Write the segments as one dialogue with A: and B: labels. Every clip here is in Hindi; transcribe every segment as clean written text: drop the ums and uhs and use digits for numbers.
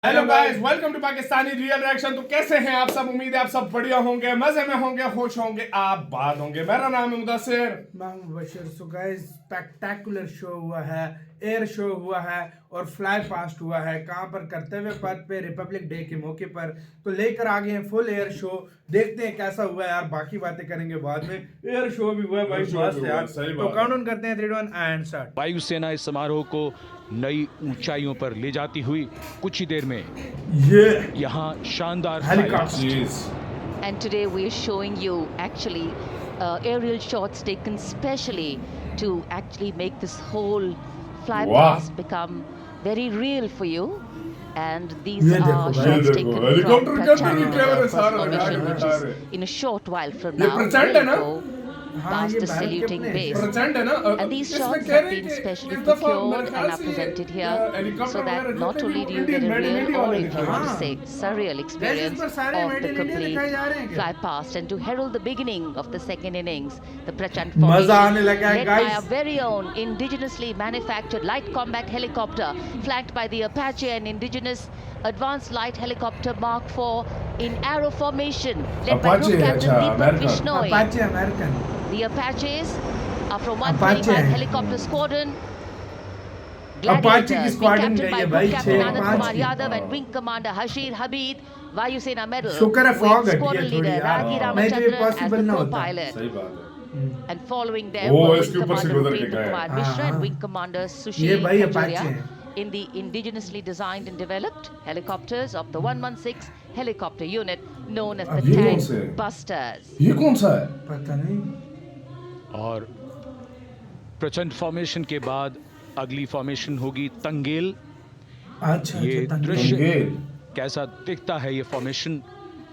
A: Hello guys, welcome to Pakistani real reaction. तो कैसे हैं आप सब? उम्मीद है आप सब बढ़िया होंगे, मजे में होंगे, खुश होंगे, आप बात होंगे। मेरा नाम है मुदस्सिर,
B: मैं Mubashir. So guys, spectacular show हुआ है, एयर शो हुआ है और फ्लाई पास्ट हुआ है। कहाँ पर? कर्तव्य पथ पे, रिपब्लिक डे के मौके पर। तो लेकर आ गए हैं फुल एयर शो। देखते हैं कैसा हुआ है यार, बाकी बातें करेंगे बाद में। एयर शो भी हुआ है भाई, मस्त यार। तो काउंट डाउन करते हैं 3 2 1 एंड स्टार्ट।
C: वायुसेना इस समारोह को नई ऊंचाइयों पर ले जाती हुई कुछ ही देर में
B: ये
C: यहाँ शानदार
B: helicopter.
D: And today we're showing you actually aerial shots taken specially to actually make this whole flypast become very real for you. And these
B: ये
D: are
B: देखो,
D: shots taken from
A: हेलीकॉप्टर का
D: Pakistani
A: भी कैमरा
D: first
A: सारा
D: formation, which
A: लगा
D: is in a short while from
A: ये
D: now.
A: प्रचंड है ना?
D: We'll go past
B: ये
D: the
B: भारत के
D: saluting
B: अपने
D: base.
A: प्रचंड है ना?
D: And these
A: इसमें
D: shots
A: कह
D: have
A: रहे हैं
D: been
A: कि
D: specially
A: इस दफा
D: procured
A: मेरे ख्याल
D: and are
A: से
D: presented
A: ये
D: here
A: हेलीकॉप्टर
D: so that
A: वगैरह
D: not
A: जो थे,
D: only
A: वो
D: do you get a
A: Made in
D: real
A: India
D: or
A: वाले
D: if you
A: दिखाए
D: want to
A: हैं।
D: say surreal experience
B: पर सारे
D: of
B: made
D: the
B: in India
D: complete
B: दिखाए जा रहे हैं क्या?
D: fly past and to herald the beginning of the second innings, the Prachand
B: मजा आने
D: formation
B: लगा है
D: led by
B: guys।
D: our very own indigenously manufactured light combat helicopter flanked by the Apache and indigenous advanced light helicopter Mark IV in arrow formation led by
A: Apache,
D: Group Captain
A: अच्छा,
D: Deepak
A: American।
D: Vishnoi.
B: Apache American.
D: The Apaches are from
B: Apache
D: 125
B: है।
D: helicopter squadron.
B: Apache की
D: Gladiators, being
B: squadron
D: captained by
B: गई है
D: Group
B: भाई,
D: Captain
B: 6
D: Anand
B: 5
D: Kumar
B: की।
D: Yadav and Wing Commander Hashir Habib, Vayusena Medal,
B: शुक्र है fog
D: with
B: हटी है
D: squadron
B: थोड़ी
D: leader
B: यार,
D: Ragi
B: नहीं तो ये
D: Ramachandran as
B: possible
D: the
B: ना होता।
D: co-pilot.
A: सही बात है।
D: And following them
A: Oh,
D: were
A: इसके
D: Wing
A: ऊपर से
D: Commander
A: गुजर के
D: Upendra
A: गए।
D: Kumar
B: हाँ,
D: Mishra
B: हाँ।
D: and Wing Commander
B: ये
D: Sushil
B: भाई
D: Kajuria
B: Apache हैं।
D: in the indigenously designed and developed helicopters of the 116 helicopter unit known as the
A: ये कौन
D: Tank
A: से हैं?
D: Busters.
A: ये कौन सा है?
B: पता नहीं।
C: और प्रचंड फॉर्मेशन के बाद अगली फॉर्मेशन होगी तंगेल।
B: अच्छा
C: ये
B: अच्छा,
C: दृश्य
A: तंगेल।
C: कैसा दिखता है ये फॉर्मेशन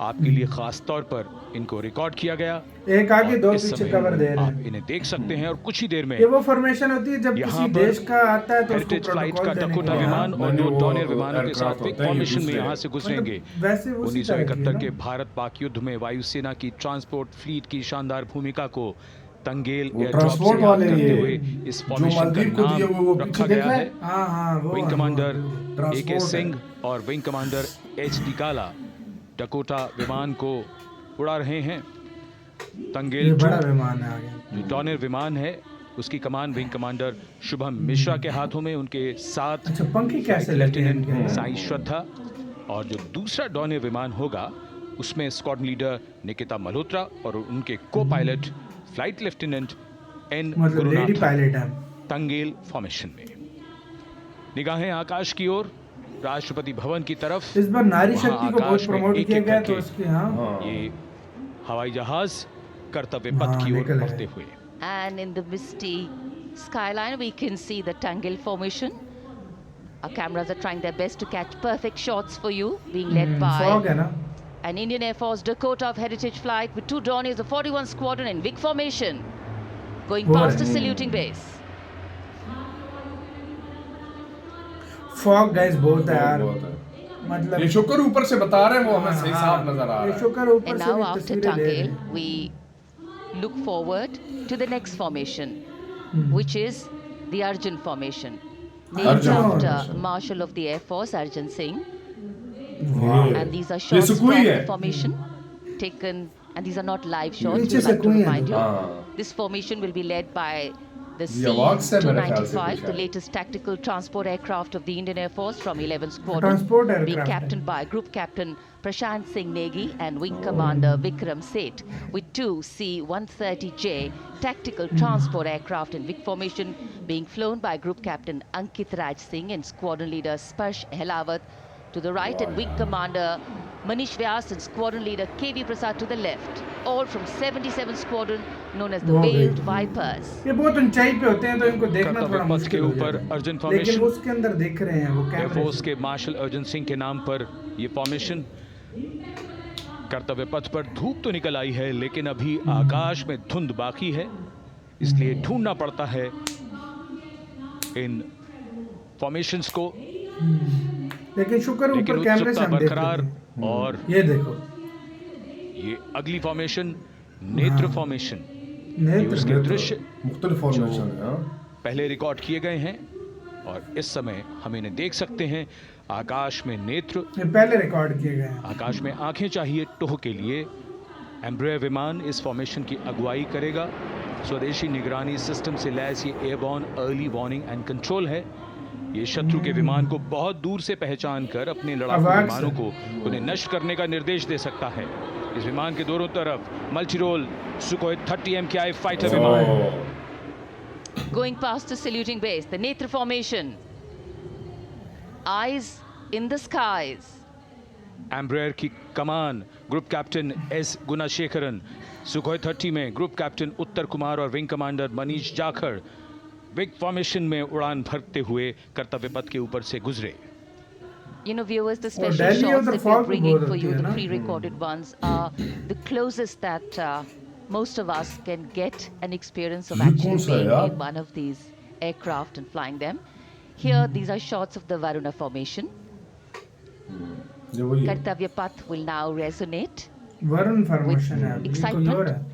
C: आपके लिए खास तौर पर इनको रिकॉर्ड किया गया।
B: एक आगे
C: और
B: दो
C: इस
B: पीछे
C: समय
B: कवर दे रहे
C: आप
B: हैं।
C: इन्हें देख सकते हैं और कुछ ही देर में
B: ये वो फॉर्मेशन होती है जब
C: यहाँ
B: किसी
C: पर
B: देश का आता है तो उसको
C: हेरिटेज फ्लाइट
B: प्रोटोकॉल
C: का
B: देने के
C: डकोटा
B: लिए।
C: विमान और
A: नहीं,
C: दो
A: वो
C: डॉनियर विमानों के
A: एयरक्राफ्ट
C: साथ एक
A: होते हैं, ये
C: फॉर्मेशन में
A: दूसरे।
C: यहाँ से गुजरेंगे।
B: वैसे उसी तरह की है
C: 1971
B: ना?
C: के भारत पाक युद्ध में वायुसेना की ट्रांसपोर्ट फ्लीट की शानदार भूमिका को तंगेल
A: वो
C: एयरड्रॉप से
A: ट्रांसपोर्ट
C: याद
A: वाले
C: करते
A: ये
C: हुए इस
A: जो
C: फॉर्मेशन का
A: मालदीव को दिए
C: नाम
A: वो
C: रखा
A: पीछे
C: गया
A: देखा
C: है।
B: हाँ हाँ वो
C: विंग
B: है,
C: कमांडर
B: वो है।
C: ए.के. सिंह और विंग कमांडर एच.डी. काला डकोटा विमान को उड़ा रहे हैं।
B: ये
C: तंगेल
B: बड़ा
C: 2
B: विमान है आगे।
C: जो डॉनियर विमान है उसकी कमान विंग कमांडर शुभम मिश्रा के हाथों में, उनके साथ
B: अच्छा, पंखी कैसे लगे हैं
C: लेफ्टिनेंट
B: इनके?
C: साई श्रद्धा। और जो दूसरा डॉनियर विमान होगा उसमें स्क्वाड्रन लीडर निकिता मल्होत्रा और उनके को पायलट फ्लाइट लेफ्टिनेंट एन
B: मतलब लेडी
C: गुरुनाथ
B: पायलट है।
C: तंगेल फॉर्मेशन में। निगाहें आकाश की ओर, राष्ट्रपति भवन की तरफ।
B: इस बार नारी
C: वहाँ
B: शक्ति को बहुत
C: आकाश में
B: प्रमोट
C: एक-एक
B: किया गया तो
C: करके
B: उसकी हाँ
C: ये हवाई जहाज कर्तव्य पथ की ओर
B: निकल आए।
C: बढ़ते हुए।
D: And in the misty skyline, we can see the Tangle formation. Our cameras are trying their best to catch perfect shots for you, being led
B: fog
D: by
B: है ना?
D: an Indian Air Force Dakota of Heritage Flight with 2 Dorniers of 41 Squadron in big formation, going
B: वो
D: past
B: है।
D: the saluting base.
B: Fog guys बहुत है यार,
A: बहुत है।
B: मतलब
A: ये शुक्र ऊपर से बता रहे हैं, वो हमें सही
B: हाँ,
A: साफ नजर आ
B: ये
A: रहा है।
B: शुक्र ऊपर
D: And
B: से
D: now
B: भी
D: after
B: तस्वीरें ले रहे
D: Tangle,
B: हैं।
D: we look forward to the next formation, which is the Arjun formation, named
A: Arjun
D: after
A: formation.
D: Marshal of the Air Force Arjun Singh.
A: ये-
D: And these are
A: ये
D: shots from
A: सुकुई
D: the
A: है।
D: formation taken, and these are not live shots.
B: नीचे
D: We'd like to
B: सुकुई है।
D: remind you,
A: हाँ।
D: this formation will be led by the
A: ये आवाज से मेरे ख्याल से
D: C-295,
A: कुछ
D: the
A: है।
D: latest tactical transport aircraft of the Indian Air Force from 11 Squadron,
B: Transport
D: being
B: aircraft है।
D: captained by Group Captain Prashant Singh Negi and Wing Commander Vikram Seth, with 2 C-130J tactical transport aircraft in big formation being flown by Group Captain Ankit Raj Singh and Squadron Leader Sparsh Helawat to the right and Wing Commander Manish Vyas and Squadron Leader K.V. Prasad to the left, all from 77 Squadron known as the
B: वो
D: Veiled
B: गई।
D: Vipers.
B: ये बहुत ऊंचाई पे होते हैं तो इनको देखना
C: कर्तव्य
B: थोड़ा
C: पथ
B: मुश्किल
C: के
B: हो
C: ऊपर
B: जाता है।
C: अर्जुन
B: लेकिन
C: फॉर्मेशन।
B: वो उसके अंदर देख रहे हैं वो कैमरे
C: एयरफोर्स
B: से।
C: के मार्शल अर्जुन सिंह के नाम पर ये फॉर्मेशन। कर्तव्य पथ पर धूप तो निकल आई है लेकिन अभी आकाश में धुंध बाकी है, इसलिए ढूंढना पड़ता है इन फॉर्मेशंस को।
B: लेकिन शुक्र
C: लेकिन
B: ऊपर कैमरे से
C: उत्सुकता
B: हम देख
C: बरकरार।
B: रहे हैं।
C: और
B: ये देखो
C: ये अगली फॉर्मेशन नेत्र फॉर्मेशन, ये
B: नेत्र
C: उसके दृश्य
A: मुख्तलिफ फॉर्मेशन है। हाँ।
C: पहले रिकॉर्ड किए गए हैं और इस समय हम इन्हें देख सकते हैं। आकाश में नेत्र,
B: ये पहले रिकॉर्ड किए गए हैं।
C: आकाश में आंखें चाहिए टोह के लिए। एम्ब्रेयर विमान इस फॉर्मेशन की अगुवाई करेगा। स्वदेशी निगरानी सिस्टम से लैस ये airborne early warning and control है। ये शत्रु के विमान को बहुत दूर से पहचान कर अपने लड़ाकू
B: आवाज
C: विमानों
B: से।
C: को उन्हें नष्ट करने का निर्देश दे सकता है। इस विमान के दोनों तरफ मल्टीरोल सुखोई 30 MKI फाइटर विमान।
D: Going past the saluting base, the Netra formation. Eyes in the skies.
C: Embraer की कमान group captain S Gunasekaran, Sukhoi 30 में ग्रुप कैप्टन उत्तर कुमार और wing commander Manish Jakhar vic formation में उड़ान भरते हुए कर्तव्य पथ के ऊपर से गुजरे।
D: You know, viewers, the special
B: Delhi
D: shots
B: और the
D: that we're
B: fog
D: bringing
B: बहुत
D: for
B: होती
D: you,
B: है
D: the
B: ना?
D: pre-recorded ones, are the closest that most of us can get an experience of
A: ये
D: actually
A: कौन सा है
D: being
A: यार?
D: in one of these aircraft and flying them. Here, these are shots of the Varuna formation.
A: ये वही है।
D: Kartavya Path will now resonate.
B: Varun formation है, ये कोई और है।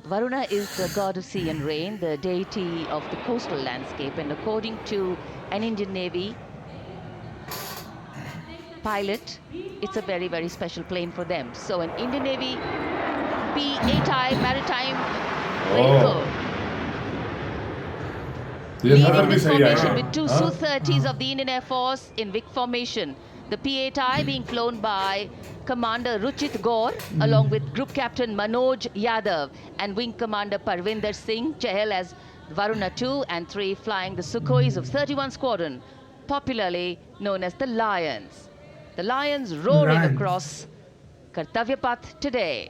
D: Varuna is the god of sea and rain, the deity of the coastal landscape, and according to an Indian Navy pilot, it's a very, very special plane for them. So an Indian Navy P-8I maritime vehicle
A: ये नजर
D: leading
A: भी
D: this
A: सही
D: formation
A: आएगा।
D: with two
A: हाँ?
D: Su-30s of the Indian Air Force in Vic formation. The P-8I being flown by Commander Ruchit Gaur along with Group Captain Manoj Yadav and Wing Commander Parvinder Singh Chahal as Varuna 2 and 3 flying the Sukhois of 31 Squadron, popularly known as the Lions. The Lions roaring
B: Lions.
D: across Kartavya Path today.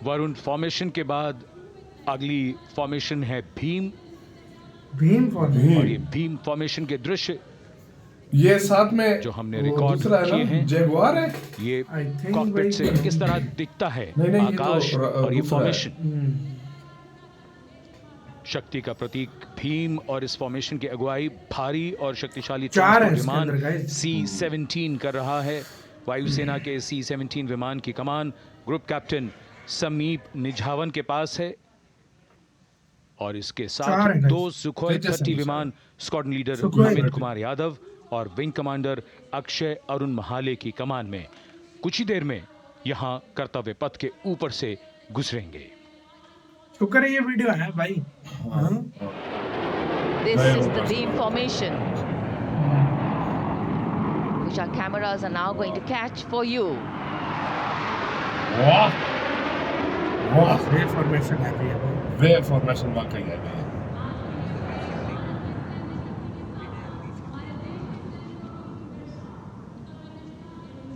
C: Varun formation के बाद अगली फॉर्मेशन है भीम,
B: भीम फॉर्मेशन।
C: और ये भीम फॉर्मेशन के दृश्य
A: ये साथ में
C: जो हमने
A: वो
C: रिकॉर्ड
A: दूसरा है
C: किए
A: ना,
C: हैं।
A: जगुआर है।
C: ये
B: I think
C: कॉकपिट से
B: वही-
C: किस तरह दिखता है
A: नहीं, नहीं, ये तो
C: आकाश और ये
A: दूसरा है।
C: फॉर्मेशन। शक्ति का प्रतीक भीम, और इस फॉर्मेशन की अगुवाई भारी और शक्तिशाली
B: चार हैं
C: ट्रांसपोर्ट
B: इसके
C: विमान
B: अंदर, guys।
C: C-17 कर रहा है। वायुसेना के C-17 विमान की कमान ग्रुप कैप्टन समीप निझावन के पास है, और इसके
B: चार
C: साथ
B: हैं, guys।
C: दो सुखोई
A: तेजस
C: 30
A: हैं,
C: विमान squadron leader
B: Sukhoi
C: Amit
B: 30।
C: Kumar Yadav और विंग कमांडर अक्षय अरुण महाले की कमान में कुछ ही देर में यहां कर्तव्य पथ के ऊपर से गुजरेंगे।
B: शुक्र है ये वीडियो है भाई। हाँ?
D: This is the beam formation, which our cameras are now going to catch for you.
A: वाह वाह,
B: ये फॉर्मेशन है भैया।
A: वे फॉर्मेशन वाकई है।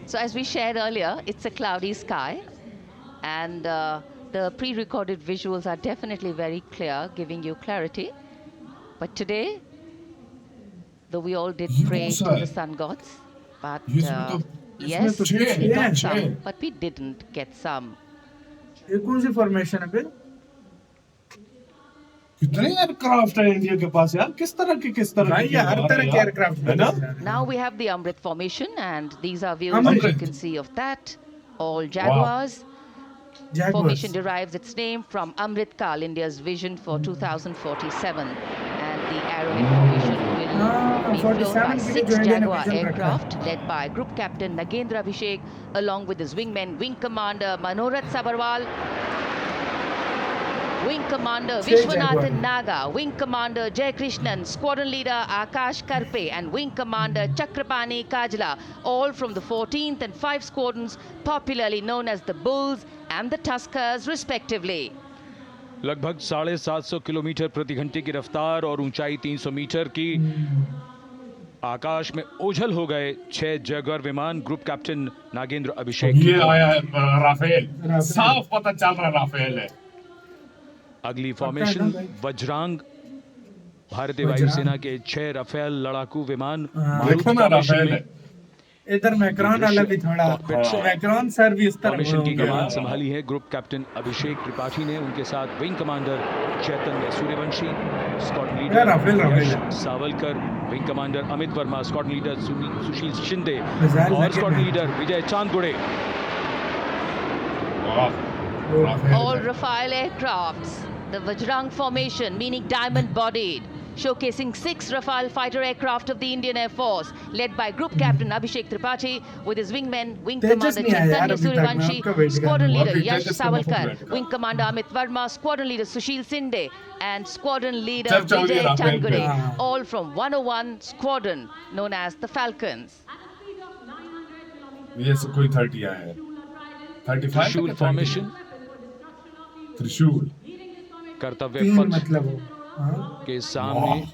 D: So as we shared earlier, it's a cloudy sky, and the pre-recorded visuals are definitely very clear, giving you clarity. But today, though we all did
A: ये
D: pray
A: कौन सा
D: to
A: है?
D: the sun gods, but
A: इसमें तो
D: yes,
B: तो
A: छह
D: we
A: हैं,
D: got
A: छह।
D: some, but we didn't get some.
B: ये कौन सी फॉर्मेशन है बे?
A: कितने एयरक्राफ्ट है इंडिया के पास यार, किस तरह
B: भाई ये हर तरह के एयरक्राफ्ट
A: है ना?
D: Now we have the Amrit formation, and these are views
B: Amrit.
D: that you can see of that. All Jaguars.
B: Jaguars।
D: Formation derives its name from Amrit Kal, India's vision for 2047. And the arrow in formation will be flown
B: 47
D: by
B: के लिए
D: 6
B: जो इंडिया ने
D: Jaguar
B: vision रखा है।
D: aircraft led by Group Captain Nagendra Abhishek along with his wingmen, Wing Commander Manorat Sabarwal, Wing Commander
B: छह
D: Vishwanathan
B: Jaguar।
D: Naga, Wing Commander Jay Krishnan, Squadron Leader Akash Karpe and Wing Commander Chakrapani Kajla, all from the 14th and 5 squadrons popularly known as the Bulls and the Tuskers respectively.
C: लगभग 750 किलोमीटर प्रति घंटे की रफ्तार और ऊंचाई 300 मीटर की आकाश में ओझल हो गए 6 जैगुआर विमान ग्रुप कैप्टन नागेंद्र अभिषेक
A: ये
C: की।
A: आया है राफेल,
B: राफेल।
A: साफ पता चल रहा है राफेल है।
C: अगली
B: पता है
C: फॉर्मेशन
B: ना भाई?
C: वज्रांग, भारतीय
B: वज्रांग।
C: वायुसेना के 6 राफेल लड़ाकू विमान
B: हाँ।
C: मारुति
A: देखो ना
C: फॉर्मेशन
A: राफेल
C: में।
A: है।
B: इधर मैक्रोन वाला भी थोड़ा
C: कॉकपिट से
B: मैक्रोन सर भी इस तरह
C: फॉर्मेशन की
B: होंगे।
C: कमान संभाली है ग्रुप कैप्टन अभिषेक त्रिपाठी ने, उनके साथ wing commander Chaitanya Suryavanshi, squadron leader
B: Rafale
C: Yash
B: है।
C: Sawalkar, wing commander Amit Verma, squadron leader Sushil Shinde
B: missile
C: और
B: लगे
C: स्क्वाड्रन
B: हैं।
C: लीडर विजय चांदगुड़े।
A: वाह, राफेल
D: All
A: है।
D: Rafale aircrafts, the Vajrang formation meaning diamond bodied, showcasing 6 Rafale fighter aircraft of the Indian Air Force, led by Group Captain Abhishek Tripathi, with his wingmen, Wing
B: Tejas
D: Commander
B: नहीं आया यार
D: Chaitanya
B: अभी तक, मैं
D: Suryavanshi,
B: आपका वेट कर रहा
D: Squadron
B: हूँ।
D: Leader
A: अभी
D: Yash
A: तेजस का मैं
D: Savalkar,
A: वेट कर
D: Wing Commander Amit Verma, Squadron Leader Sushil Sinde, and Squadron Leader
A: Chal chal
D: Vijay
A: ye Rafale
D: Tangure,
B: pe.
D: all from 101 Squadron, known as the Falcons.
A: ये से कोई 30 आया है 35
C: त्रिशूल फॉर्मेशन
A: त्रिशूल
C: कर्तव्य
B: 3
C: पथ
B: मतलब हो। हाँ।
C: के सामने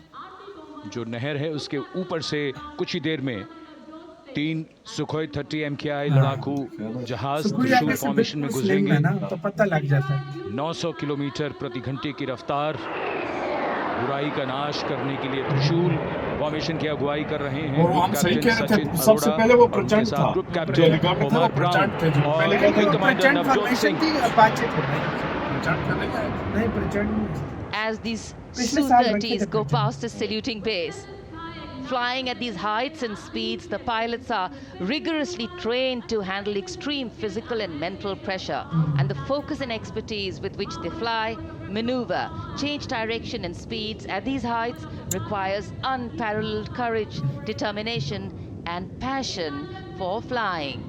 C: जो नहर है उसके ऊपर से कुछ ही देर में 3 सुखोई 30 MKI लड़ाकू जहाज
B: सुखोई
C: त्रिशूल
B: आगे से
C: फॉर्मेशन में
B: बिल्कुल स्लिम
C: गुजरेंगे।
B: है ना, तो पता लग जाता है।
C: 900 किलोमीटर प्रति घंटे की रफ्तार, बुराई का नाश करने के लिए त्रिशूल फॉर्मेशन की अगुवाई कर रहे हैं।
A: और हम सही कह रहे थे, सबसे पहले वो प्रचंड था,
C: ग्रुप
A: जो
C: कैप्टन
A: हेलीकॉप्टर था वो
C: ओमर
A: प्रचंड थे, जो
C: ब्राउन
A: पहले
C: और
A: कहते
C: विंग
A: थे,
C: कमांडर
B: प्रचंड
C: नवजोत
B: फॉर्मेशन
C: सिंह।
B: थी, अपाचे थे भाई।
A: प्रचंड करने का है।
B: नहीं प्रचंड
D: As these
B: पिछले साल
D: Su-30s
B: रखे थे
D: go
B: प्रचंड।
D: past the saluting base. Flying at these heights and speeds, the pilots are rigorously trained to handle extreme physical and mental pressure. And the focus and expertise with which they fly, maneuver, change direction and speeds at these heights requires unparalleled courage, determination, and passion for flying.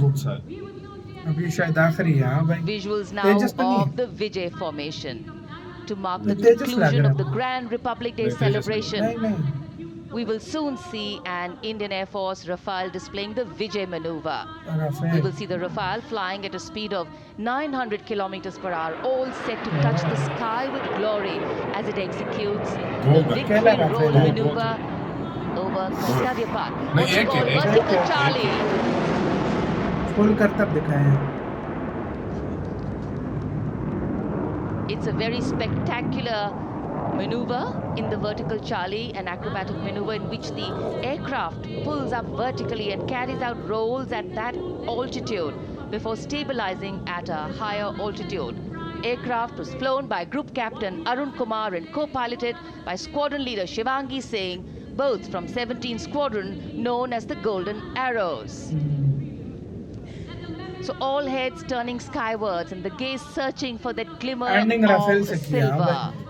A: कौन सा है?
B: अभी शायद आखिरी है। हाँ भाई।
D: Visuals now
B: तेजस तो नहीं
D: of
B: है।
D: the Vijay formation to mark the
B: तेजस लग
D: conclusion
B: रहा
D: of the
B: है।
D: Grand Republic Day
A: नहीं, तेजस नहीं।
D: celebration.
B: नहीं नहीं
D: We will soon see an Indian Air Force Rafale displaying the Vijay maneuver. We
B: Rafale.
D: will see the Rafale flying at a speed of 900 kilometers per hour, all set to touch the sky with glory as it executes the
A: Gold.
D: victory
B: Kela
D: roll
B: Rafale है।
D: maneuver over Kaskadiya Park.
A: नहीं, एक है, एक है,
D: Vertical
B: एक है।
D: Charlie.
B: फुल करतब दिखाया है।
D: It's a very spectacular maneuver in the vertical Charlie, an acrobatic maneuver in which the aircraft pulls up vertically and carries out rolls at that altitude before stabilizing at a higher altitude. Aircraft was flown by Group Captain Arun Kumar and co-piloted by Squadron Leader Shivangi Singh, both from 17 Squadron, known as the Golden Arrows. So all heads turning skywards and the gaze searching for that glimmer
B: Ending Rafale
D: of
B: से किया, हाँ
D: silver.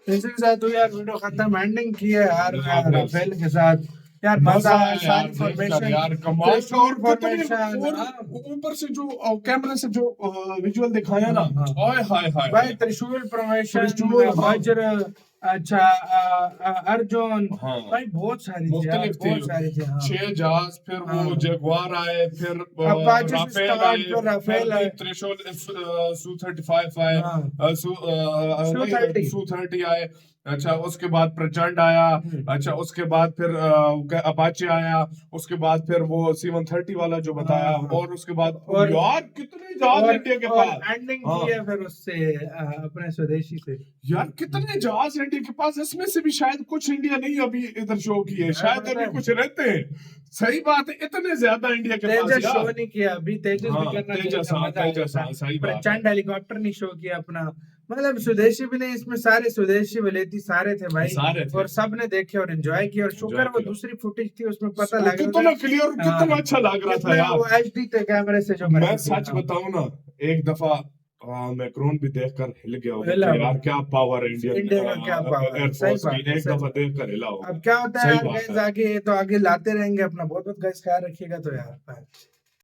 B: इसी के साथ तो यार वीडियो खत्म, एंडिंग की है यार
A: हाँ,
B: राफेल के साथ। यार मजा आया
A: यार,
B: सारी
A: देखकर
B: फॉर्मेशन
A: यार कमाल। और कितने-
B: फॉर्मेशन।
A: और ऊपर से जो कैमरे से जो विजुअल दिखाया ना,
B: हाँ, हाँ।
A: ओए हाय हाय
B: भाई त्रिशूल फॉर्मेशन,
A: त्रिशूल, हाँ।
B: वज्र, अच्छा अर्जुन,
A: हाँ।
B: भाई बहुत सारी थी यार,
A: मुख्तलिफ थी।
B: बहुत सारी थी। हाँ।
A: 6 जहाज, फिर वो
B: हाँ।
A: जगुआर आए, फिर
B: अपाचे से
A: राफेल
B: start,
A: आए,
B: फिर राफेल आए।
A: त्रिशूल Su-35 आए,
B: हाँ। Su-30
A: Su-30 आए। अच्छा उसके बाद प्रचंड आया। अच्छा उसके बाद फिर अपाचे आया। उसके बाद फिर वो C-130 वाला जो बताया।
B: हाँ, हाँ।
A: और उसके बाद
B: और-
A: यार कितने जहाज इंडिया के पास।
B: एंडिंग
A: हाँ।
B: की है फिर उससे अपने स्वदेशी से।
A: यार कितने जहाज इंडिया के पास, इसमें से भी शायद कुछ इंडिया नहीं अभी इधर शो किए, शायद अभी कुछ रहते हैं। सही बात है, इतने ज्यादा इंडिया के पास
B: तेजस शो
A: यार।
B: नहीं किया अभी, तेजस
A: हाँ,
B: भी करना
A: तेजस,
B: चाहिए,
A: हाँ,
B: मजा आया
A: तेजस,
B: था।
A: हाँ, सही बात है।
B: प्रचंड हेलीकॉप्टर नहीं शो किया अपना, मतलब स्वदेशी भी नहीं, इसमें सारे स्वदेशी विलेती सारे थे भाई,
A: सारे थे।
B: और सब ने देखे और एंजॉय किया। और शुक्र वो
A: किया।
B: दूसरी फुटेज थी उसमें पता
A: वो
B: लग रहा
A: कितना
B: था
A: क्लियर, कितना अच्छा लग रहा था यार।
B: वो एचडी कैमरे से जो
A: मैं
B: बनाई थी।
A: सच
B: हाँ।
A: बताऊं ना, एक दफा मैक्रोन भी देखकर हिल गया होगा
B: हिला
A: कि यार
B: होगा।
A: क्या पावर है
B: इंडिया का क्या power है,
A: एयरफोर्स
B: सही
A: की,
B: बात है,
A: एक
B: सही
A: दफा
B: बात
A: देखकर हिला होगा।
B: अब क्या होता है
A: सही
B: यार
A: बात
B: गाइस,
A: है।
B: आगे तो आगे लाते रहेंगे, अपना बहुत बहुत गाइस ख्याल रखिएगा तो यार।